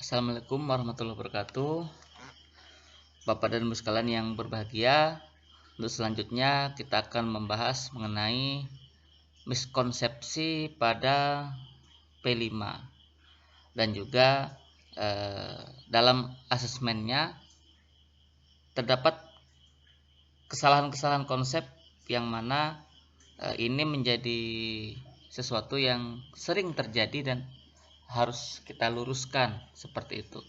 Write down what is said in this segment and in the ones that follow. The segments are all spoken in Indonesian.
Assalamualaikum warahmatullahi wabarakatuh. Bapak dan Ibu sekalian yang berbahagia, untuk selanjutnya kita akan membahas mengenai miskonsepsi pada P5 dan juga dalam asesmennya terdapat kesalahan-kesalahan konsep yang mana ini menjadi sesuatu yang sering terjadi dan harus kita luruskan seperti itu.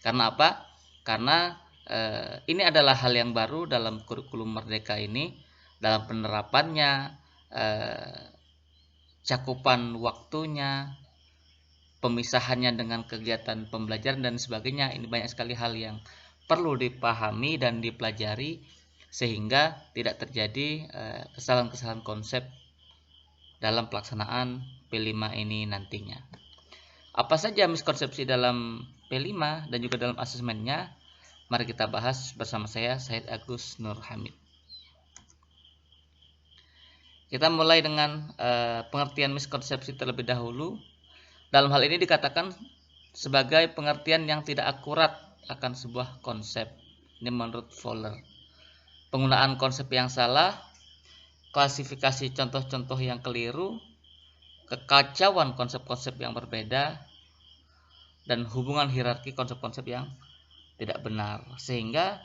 Karena apa? Karena ini adalah hal yang baru dalam kurikulum Merdeka ini, dalam penerapannya, cakupan waktunya, pemisahannya dengan kegiatan pembelajaran dan sebagainya. Ini banyak sekali hal yang perlu dipahami dan dipelajari sehingga tidak terjadi kesalahan-kesalahan konsep dalam pelaksanaan P5 ini nantinya. Apa saja miskonsepsi dalam P5 dan juga dalam asesmennya? Mari kita bahas bersama saya, Said Agus Nur Hamid. Kita mulai dengan pengertian miskonsepsi terlebih dahulu. Dalam hal ini dikatakan sebagai pengertian yang tidak akurat akan sebuah konsep. Ini menurut Fowler. Penggunaan konsep yang salah, klasifikasi contoh-contoh yang keliru, kekacauan konsep-konsep yang berbeda, dan hubungan hierarki konsep-konsep yang tidak benar, sehingga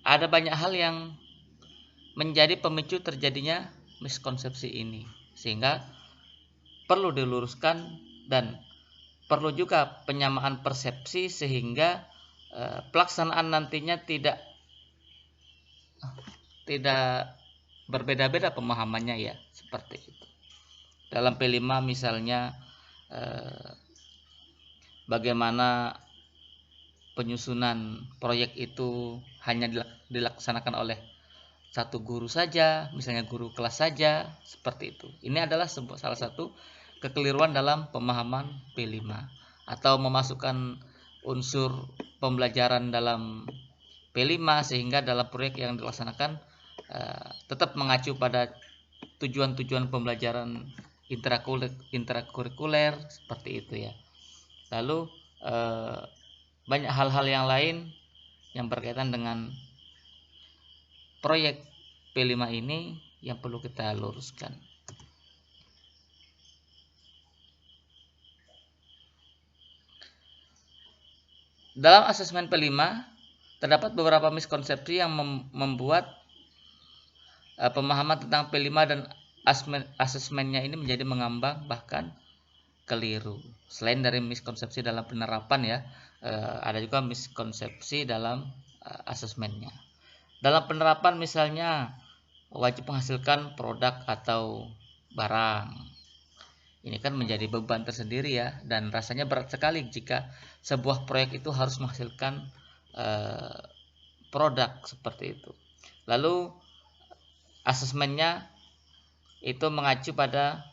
ada banyak hal yang menjadi pemicu terjadinya miskonsepsi ini, sehingga perlu diluruskan dan perlu juga penyamaan persepsi sehingga pelaksanaan nantinya tidak berbeda-beda pemahamannya ya, seperti itu. Dalam P5 misalnya bagaimana penyusunan proyek itu hanya dilaksanakan oleh satu guru saja, misalnya guru kelas saja, seperti itu. Ini adalah salah satu kekeliruan dalam pemahaman P5, atau memasukkan unsur pembelajaran dalam P5 sehingga dalam proyek yang dilaksanakan tetap mengacu pada tujuan-tujuan pembelajaran intrakurikuler seperti itu ya. Lalu banyak hal-hal yang lain yang berkaitan dengan proyek P5 ini yang perlu kita luruskan. Dalam asesmen P5 terdapat beberapa miskonsepsi yang membuat pemahaman tentang P5 dan asesmennya ini menjadi mengambang bahkan keliru. Selain dari miskonsepsi dalam penerapan ya, ada juga miskonsepsi dalam asesmennya. Dalam penerapan misalnya wajib menghasilkan produk atau barang. Ini kan menjadi beban tersendiri ya, dan rasanya berat sekali jika sebuah proyek itu harus menghasilkan produk seperti itu. Lalu asesmennya itu mengacu pada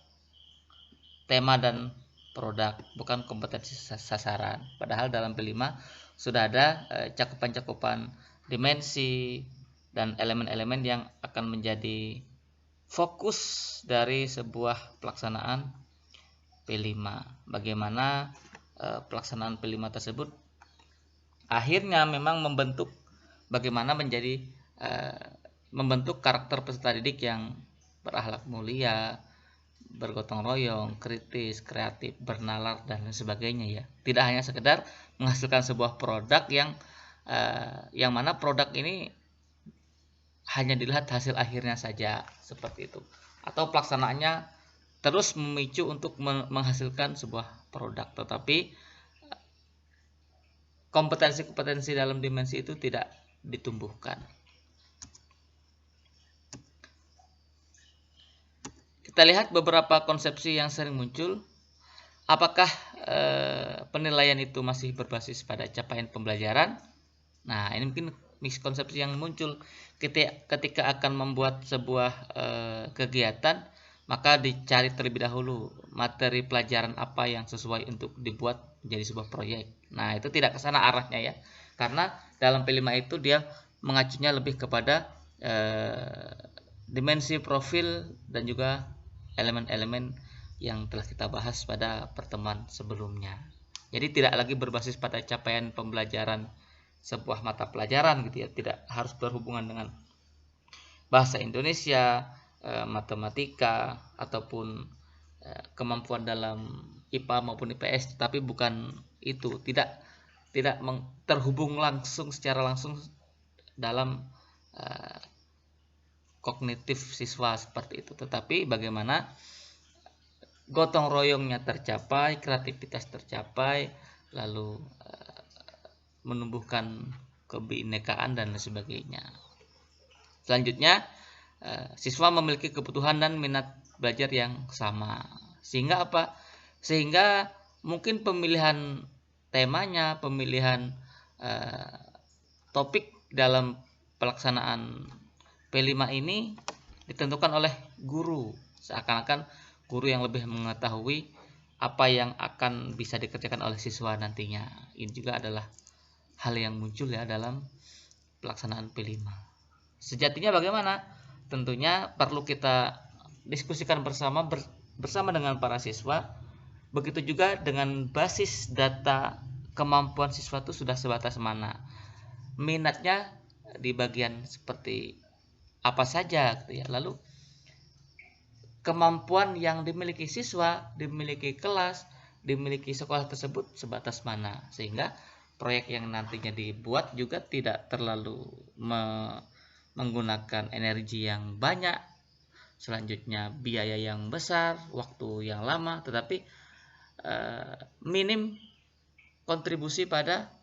tema dan produk, bukan kompetensi sasaran. Padahal dalam P5 sudah ada cakupan-cakupan dimensi dan elemen-elemen yang akan menjadi fokus dari sebuah pelaksanaan P5. Bagaimana pelaksanaan P5 tersebut akhirnya memang membentuk bagaimana menjadi membentuk karakter peserta didik yang berakhlak mulia, bergotong royong, kritis, kreatif, bernalar dan sebagainya ya. Tidak hanya sekedar menghasilkan sebuah produk yang mana produk ini hanya dilihat hasil akhirnya saja seperti itu, atau pelaksanaannya terus memicu untuk menghasilkan sebuah produk, tetapi kompetensi-kompetensi dalam dimensi itu tidak ditumbuhkan. Kita lihat beberapa konsepsi yang sering muncul. Apakah penilaian itu masih berbasis pada capaian pembelajaran? Nah, ini mungkin miskonsepsi yang muncul ketika akan membuat sebuah kegiatan, maka dicari terlebih dahulu materi pelajaran apa yang sesuai untuk dibuat menjadi sebuah proyek. Nah, itu tidak ke sana arahnya ya. Karena dalam P5 itu dia mengacunya lebih kepada dimensi profil dan juga elemen-elemen yang telah kita bahas pada pertemuan sebelumnya. Jadi tidak lagi berbasis pada capaian pembelajaran sebuah mata pelajaran gitu ya, tidak harus berhubungan dengan bahasa Indonesia, matematika ataupun kemampuan dalam IPA maupun IPS, tapi bukan itu, tidak terhubung langsung secara langsung dalam uh, kognitif siswa seperti itu, tetapi bagaimana gotong royongnya tercapai, kreativitas tercapai, lalu menumbuhkan kebinekaan dan sebagainya. Selanjutnya, siswa memiliki kebutuhan dan minat belajar yang sama. Sehingga apa? Sehingga mungkin pemilihan temanya, pemilihan topik dalam pelaksanaan P5 ini ditentukan oleh guru. Seakan-akan guru yang lebih mengetahui apa yang akan bisa dikerjakan oleh siswa nantinya. Ini juga adalah hal yang muncul ya dalam pelaksanaan P5. Sejatinya bagaimana? Tentunya perlu kita diskusikan bersama dengan para siswa. Begitu juga dengan basis data kemampuan siswa itu sudah sebatas mana. Minatnya di bagian seperti apa saja gitu ya. Lalu kemampuan yang dimiliki siswa, dimiliki kelas, dimiliki sekolah tersebut sebatas mana, sehingga proyek yang nantinya dibuat juga tidak terlalu menggunakan energi yang banyak, selanjutnya biaya yang besar, waktu yang lama, tetapi minim kontribusi pada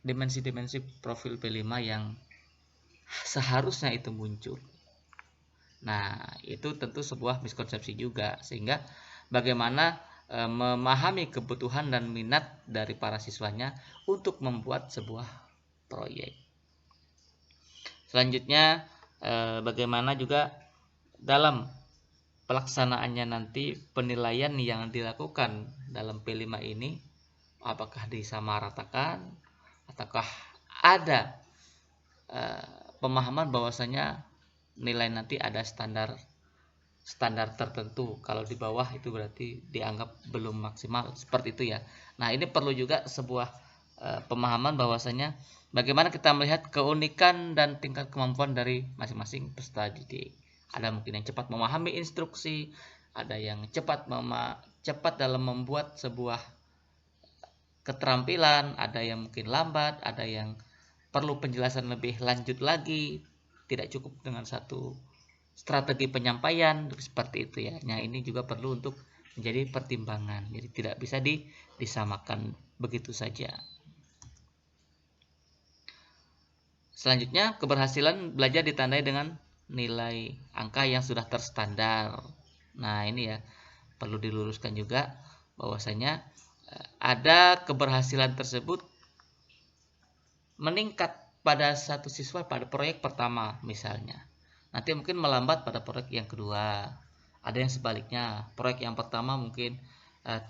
dimensi-dimensi profil P5 yang seharusnya itu muncul. Nah, itu tentu sebuah miskonsepsi juga, sehingga bagaimana memahami kebutuhan dan minat dari para siswanya untuk membuat sebuah proyek. Selanjutnya, bagaimana juga dalam pelaksanaannya nanti penilaian yang dilakukan dalam P5 ini, apakah disamaratakan ataukah ada pemahaman bahwasanya nilai nanti ada standar tertentu, kalau di bawah itu berarti dianggap belum maksimal, seperti itu ya. Nah, ini perlu juga sebuah pemahaman bahwasanya bagaimana kita melihat keunikan dan tingkat kemampuan dari masing-masing peserta didik. Ada mungkin yang cepat memahami instruksi, ada yang cepat dalam membuat sebuah keterampilan, ada yang mungkin lambat, ada yang perlu penjelasan lebih lanjut lagi, tidak cukup dengan satu strategi penyampaian seperti itu ya. Nah, ini juga perlu untuk menjadi pertimbangan. Jadi tidak bisa disamakan begitu saja. Selanjutnya, keberhasilan belajar ditandai dengan nilai angka yang sudah terstandar. Nah, ini ya perlu diluruskan juga bahwasanya ada keberhasilan tersebut meningkat pada satu siswa pada proyek pertama misalnya, nanti mungkin melambat pada proyek yang kedua. Ada yang sebaliknya, proyek yang pertama mungkin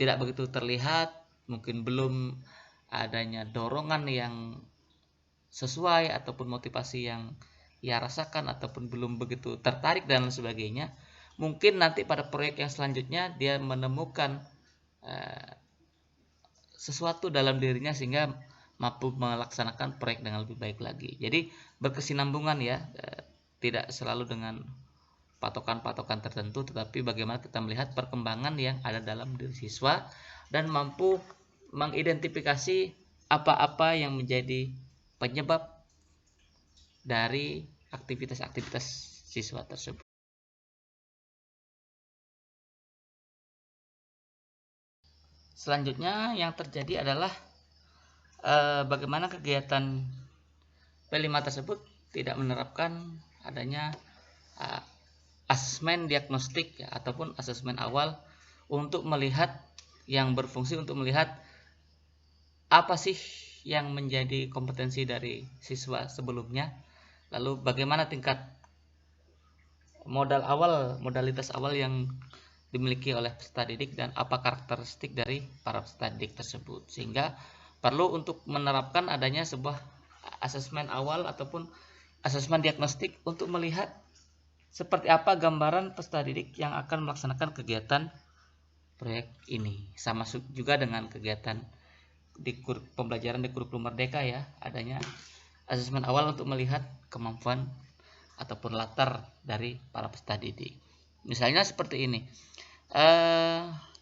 tidak begitu terlihat, mungkin belum adanya dorongan yang sesuai ataupun motivasi yang ia rasakan, ataupun belum begitu tertarik dan sebagainya. Mungkin nanti pada proyek yang selanjutnya dia menemukan sesuatu dalam dirinya sehingga mampu melaksanakan proyek dengan lebih baik lagi. Jadi berkesinambungan ya, tidak selalu dengan patokan-patokan tertentu, tetapi bagaimana kita melihat perkembangan yang ada dalam diri siswa dan mampu mengidentifikasi apa-apa yang menjadi penyebab dari aktivitas-aktivitas siswa tersebut. Selanjutnya yang terjadi adalah bagaimana kegiatan P5 tersebut tidak menerapkan adanya asesmen diagnostik ya, ataupun asesmen awal untuk melihat yang berfungsi untuk melihat apa sih yang menjadi kompetensi dari siswa sebelumnya, lalu bagaimana tingkat modalitas awal yang dimiliki oleh peserta didik dan apa karakteristik dari para peserta didik tersebut, sehingga perlu untuk menerapkan adanya sebuah asesmen awal ataupun asesmen diagnostik untuk melihat seperti apa gambaran peserta didik yang akan melaksanakan kegiatan proyek ini. Sama juga dengan kegiatan pembelajaran di kurikulum Merdeka ya, adanya asesmen awal untuk melihat kemampuan ataupun latar dari para peserta didik. Misalnya seperti ini,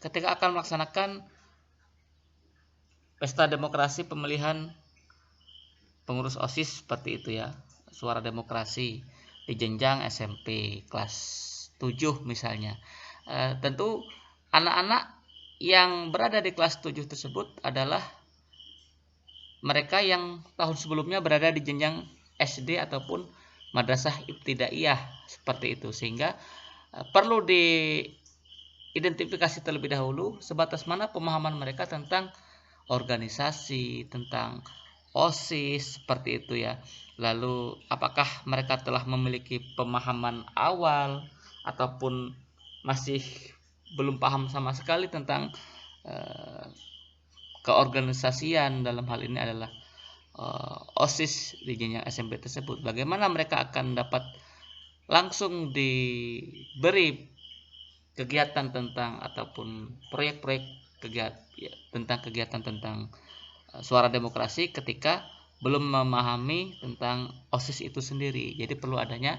ketika akan melaksanakan pesta demokrasi pemilihan pengurus OSIS seperti itu ya, suara demokrasi di jenjang SMP kelas 7 misalnya. Tentu anak-anak yang berada di kelas 7 tersebut adalah mereka yang tahun sebelumnya berada di jenjang SD ataupun madrasah ibtidaiyah seperti itu, sehingga perlu diidentifikasi terlebih dahulu sebatas mana pemahaman mereka tentang organisasi, tentang OSIS seperti itu ya. Lalu apakah mereka telah memiliki pemahaman awal ataupun masih belum paham sama sekali tentang keorganisasian, dalam hal ini adalah OSIS di jenjang SMP tersebut. Bagaimana mereka akan dapat langsung diberi kegiatan tentang ataupun proyek-proyek kegiatan tentang suara demokrasi ketika belum memahami tentang OSIS itu sendiri. Jadi perlu adanya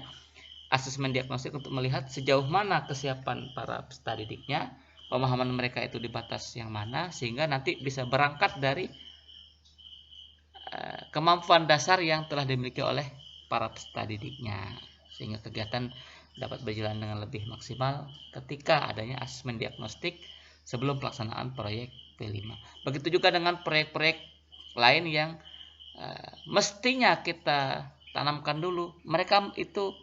asesmen diagnostik untuk melihat sejauh mana kesiapan para peserta didiknya, pemahaman mereka itu di batas yang mana, sehingga nanti bisa berangkat dari kemampuan dasar yang telah dimiliki oleh para peserta didiknya, sehingga kegiatan dapat berjalan dengan lebih maksimal ketika adanya asesmen diagnostik sebelum pelaksanaan proyek P5. Begitu juga dengan proyek-proyek lain yang mestinya kita tanamkan dulu mereka itu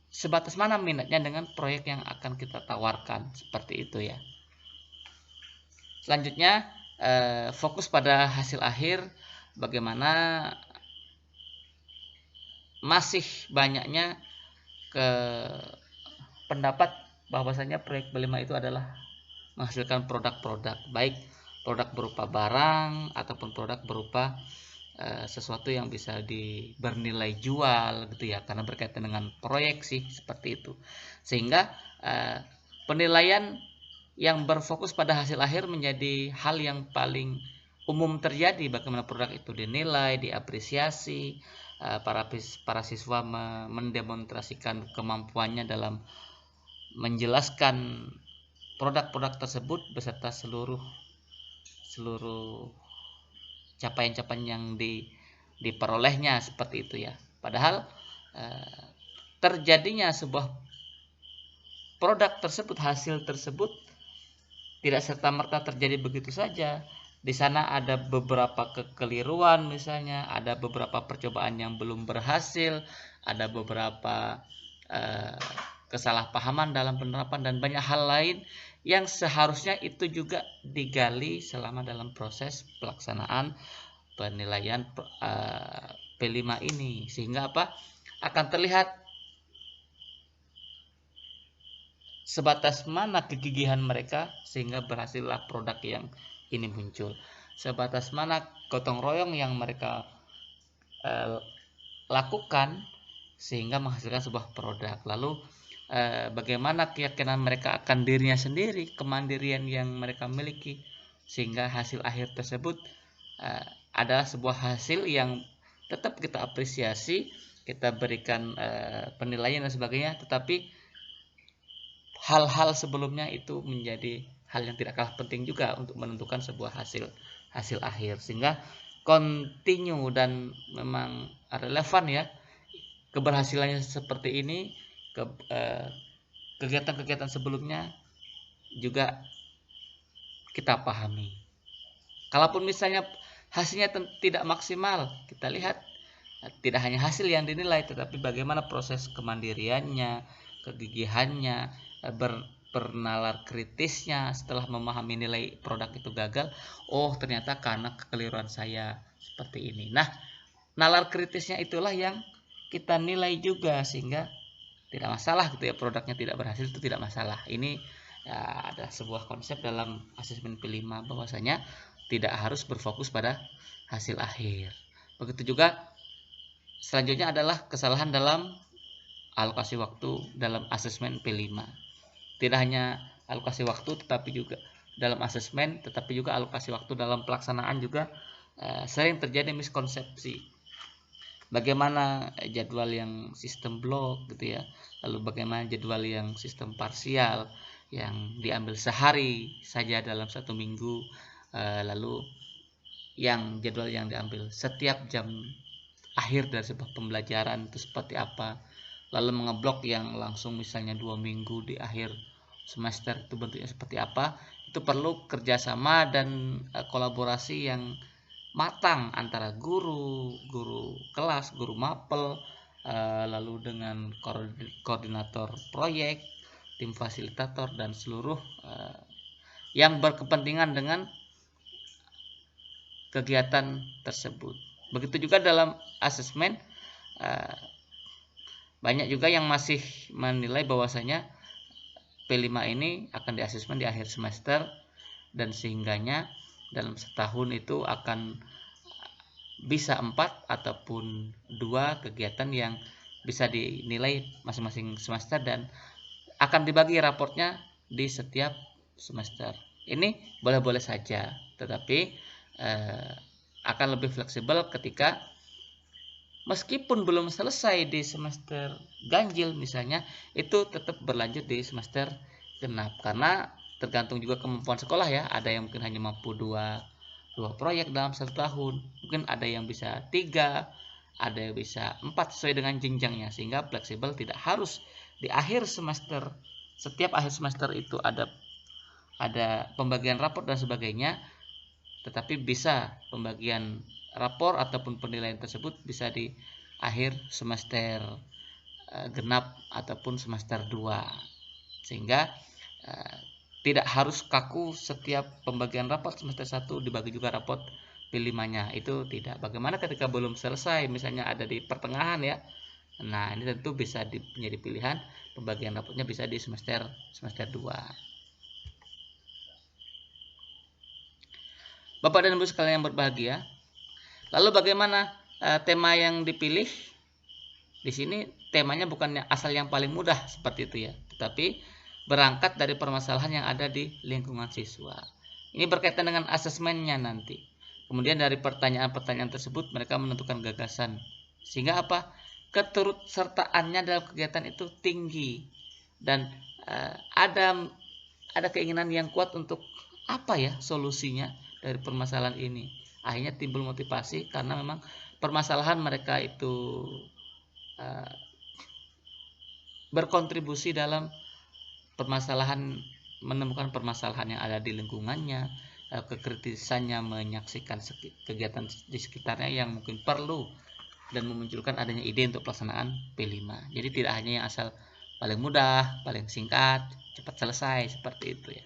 sebatas mana minatnya dengan proyek yang akan kita tawarkan, seperti itu ya. Selanjutnya fokus pada hasil akhir, bagaimana masih banyaknya pendapat bahwasanya proyek P5 itu adalah menghasilkan produk-produk, baik produk berupa barang ataupun produk berupa sesuatu yang bisa bernilai jual gitu ya, karena berkaitan dengan proyek sih seperti itu. Sehingga penilaian yang berfokus pada hasil akhir menjadi hal yang paling umum terjadi, bagaimana produk itu dinilai, diapresiasi, para siswa mendemonstrasikan kemampuannya dalam menjelaskan produk-produk tersebut beserta seluruh capaian-capaian yang diperolehnya, seperti itu ya. Padahal terjadinya sebuah produk tersebut, hasil tersebut tidak serta-merta terjadi begitu saja. Di sana ada beberapa kekeliruan, misalnya ada beberapa percobaan yang belum berhasil, ada beberapa kesalahpahaman dalam penerapan, dan banyak hal lain yang seharusnya itu juga digali selama dalam proses pelaksanaan penilaian P5 ini, sehingga akan terlihat sebatas mana kegigihan mereka sehingga berhasillah produk yang ini muncul, sebatas mana gotong royong yang mereka lakukan sehingga menghasilkan sebuah produk. Lalu bagaimana keyakinan mereka akan dirinya sendiri, kemandirian yang mereka miliki, sehingga hasil akhir tersebut adalah sebuah hasil yang tetap kita apresiasi, kita berikan penilaian dan sebagainya, tetapi hal-hal sebelumnya itu menjadi hal yang tidak kalah penting juga untuk menentukan sebuah hasil akhir, sehingga continue dan memang relevan ya keberhasilannya seperti ini. Kegiatan-kegiatan sebelumnya juga kita pahami. Kalaupun misalnya hasilnya tidak maksimal, kita lihat tidak hanya hasil yang dinilai, tetapi bagaimana proses kemandiriannya, kegigihannya, bernalar kritisnya setelah memahami nilai produk itu gagal. Oh, ternyata karena kekeliruan saya seperti ini. Nah, nalar kritisnya itulah yang kita nilai juga, sehingga tidak masalah gitu ya, produknya tidak berhasil itu tidak masalah. Ini ya, adalah sebuah konsep dalam asesmen P5 bahwasanya tidak harus berfokus pada hasil akhir. Begitu juga selanjutnya adalah kesalahan dalam alokasi waktu dalam asesmen P5. Tidak hanya alokasi waktu tetapi juga dalam asesmen, tetapi juga alokasi waktu dalam pelaksanaan juga sering terjadi miskonsepsi. Bagaimana jadwal yang sistem blok gitu ya, lalu bagaimana jadwal yang sistem parsial yang diambil sehari saja dalam satu minggu, lalu yang jadwal yang diambil setiap jam akhir dari sebuah pembelajaran itu seperti apa, lalu mengeblok yang langsung misalnya 2 minggu di akhir semester itu bentuknya seperti apa. Itu perlu kerjasama dan kolaborasi yang matang antara guru kelas, guru mapel, lalu dengan koordinator proyek, tim fasilitator, dan seluruh yang berkepentingan dengan kegiatan tersebut. Begitu juga dalam asesmen, banyak juga yang masih menilai bahwasanya P5 ini akan diasesmen di akhir semester, dan sehingganya dalam setahun itu akan bisa 4 ataupun 2 kegiatan yang bisa dinilai masing-masing semester dan akan dibagi raportnya di setiap semester. Ini boleh-boleh saja, tetapi akan lebih fleksibel ketika meskipun belum selesai di semester ganjil misalnya, itu tetap berlanjut di semester genap, karena tergantung juga kemampuan sekolah ya. Ada yang mungkin hanya mampu dua proyek dalam satu tahun, mungkin ada yang bisa 3, ada yang bisa 4 sesuai dengan jenjangnya, sehingga fleksibel, tidak harus di akhir semester, setiap akhir semester itu ada pembagian rapor dan sebagainya, tetapi bisa pembagian rapor ataupun penilaian tersebut bisa di akhir semester genap ataupun semester 2, sehingga tidak harus kaku setiap pembagian raport semester 1 dibagi juga raport P5-nya, itu tidak. Bagaimana ketika belum selesai, misalnya ada di pertengahan ya, nah ini tentu bisa menjadi pilihan, pembagian raportnya bisa di semester 2. Bapak dan Ibu sekalian yang berbahagia, lalu bagaimana tema yang dipilih? Di sini temanya bukan asal yang paling mudah seperti itu ya, tetapi berangkat dari permasalahan yang ada di lingkungan siswa. Ini berkaitan dengan asesmennya nanti. Kemudian dari pertanyaan-pertanyaan tersebut mereka menentukan gagasan. Sehingga apa? Keturutsertaannya dalam kegiatan itu tinggi, dan ada keinginan yang kuat untuk apa ya solusinya dari permasalahan ini. Akhirnya timbul motivasi karena memang permasalahan mereka itu berkontribusi dalam menemukan permasalahan yang ada di lingkungannya, kekritisannya menyaksikan kegiatan di sekitarnya yang mungkin perlu, dan memunculkan adanya ide untuk pelaksanaan P5. Jadi tidak hanya yang asal paling mudah, paling singkat, cepat selesai, seperti itu ya.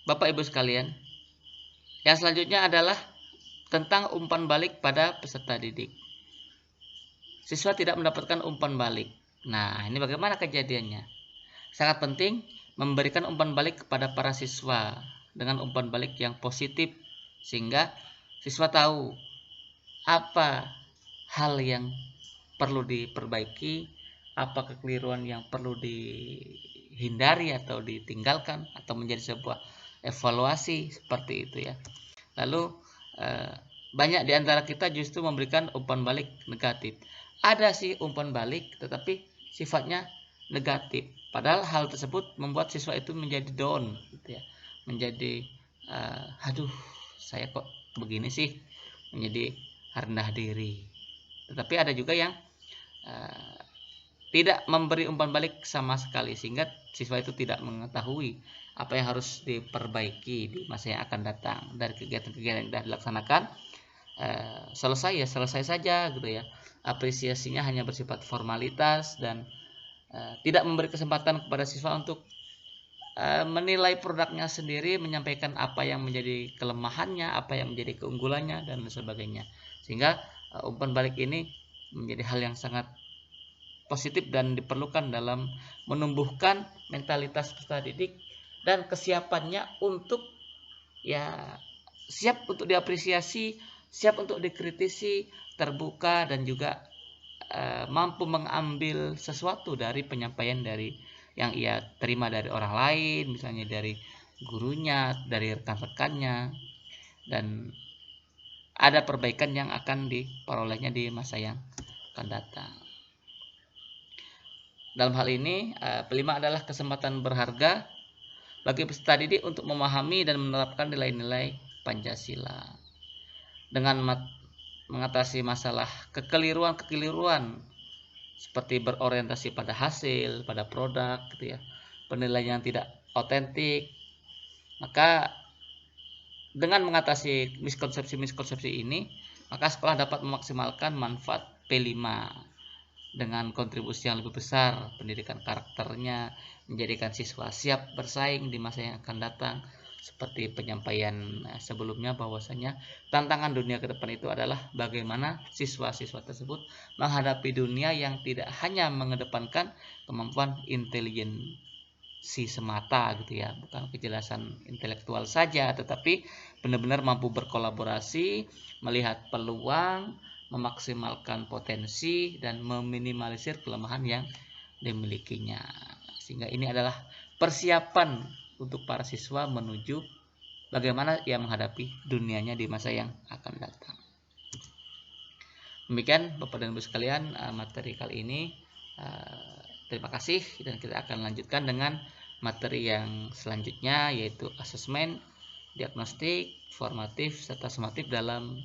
Bapak Ibu sekalian, yang selanjutnya adalah tentang umpan balik pada peserta didik. Siswa tidak mendapatkan umpan balik. Nah, ini bagaimana kejadiannya? Sangat penting memberikan umpan balik kepada para siswa dengan umpan balik yang positif, sehingga siswa tahu apa hal yang perlu diperbaiki, apa kekeliruan yang perlu dihindari atau ditinggalkan, atau menjadi sebuah evaluasi seperti itu ya. Lalu banyak di antara kita justru memberikan umpan balik negatif. Ada sih umpan balik, tetapi sifatnya negatif. Padahal hal tersebut membuat siswa itu menjadi down, gitu ya. Menjadi, aduh, saya kok begini sih, menjadi rendah diri. Tetapi ada juga yang tidak memberi umpan balik sama sekali, sehingga siswa itu tidak mengetahui apa yang harus diperbaiki di masa yang akan datang dari kegiatan-kegiatan yang sudah dilaksanakan. Selesai saja gitu ya. Apresiasinya hanya bersifat formalitas dan tidak memberi kesempatan kepada siswa untuk menilai produknya sendiri, menyampaikan apa yang menjadi kelemahannya, apa yang menjadi keunggulannya, dan sebagainya. Sehingga umpan balik ini menjadi hal yang sangat positif dan diperlukan dalam menumbuhkan mentalitas peserta didik dan kesiapannya untuk ya siap untuk diapresiasi, siap untuk dikritisi, terbuka, dan juga mampu mengambil sesuatu dari penyampaian dari yang ia terima dari orang lain, misalnya dari gurunya, dari rekan-rekannya, dan ada perbaikan yang akan diperolehnya di masa yang akan datang. Dalam hal ini, kelima adalah kesempatan berharga bagi peserta didik untuk memahami dan menerapkan nilai-nilai Pancasila dengan mengatasi masalah kekeliruan seperti berorientasi pada hasil, pada produk gitu ya, penilaian yang tidak otentik. Maka dengan mengatasi miskonsepsi ini, maka sekolah dapat memaksimalkan manfaat P5 dengan kontribusi yang lebih besar, pendidikan karakternya, menjadikan siswa siap bersaing di masa yang akan datang. Seperti penyampaian sebelumnya, bahwasanya tantangan dunia ke depan itu adalah bagaimana siswa-siswa tersebut menghadapi dunia yang tidak hanya mengedepankan kemampuan intelijensi semata gitu ya, bukan kejelasan intelektual saja, tetapi benar-benar mampu berkolaborasi, melihat peluang, memaksimalkan potensi, dan meminimalisir kelemahan yang dimilikinya. Sehingga ini adalah persiapan untuk para siswa menuju bagaimana ia menghadapi dunianya di masa yang akan datang. Demikian Bapak dan Ibu sekalian, materi kali ini. Terima kasih, dan kita akan lanjutkan dengan materi yang selanjutnya, yaitu asesmen, diagnostik, formatif, serta sumatif dalam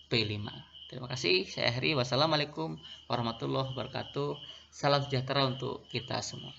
P5. Terima kasih, saya akhiri. Wassalamualaikum warahmatullahi wabarakatuh. Salam sejahtera untuk kita semua.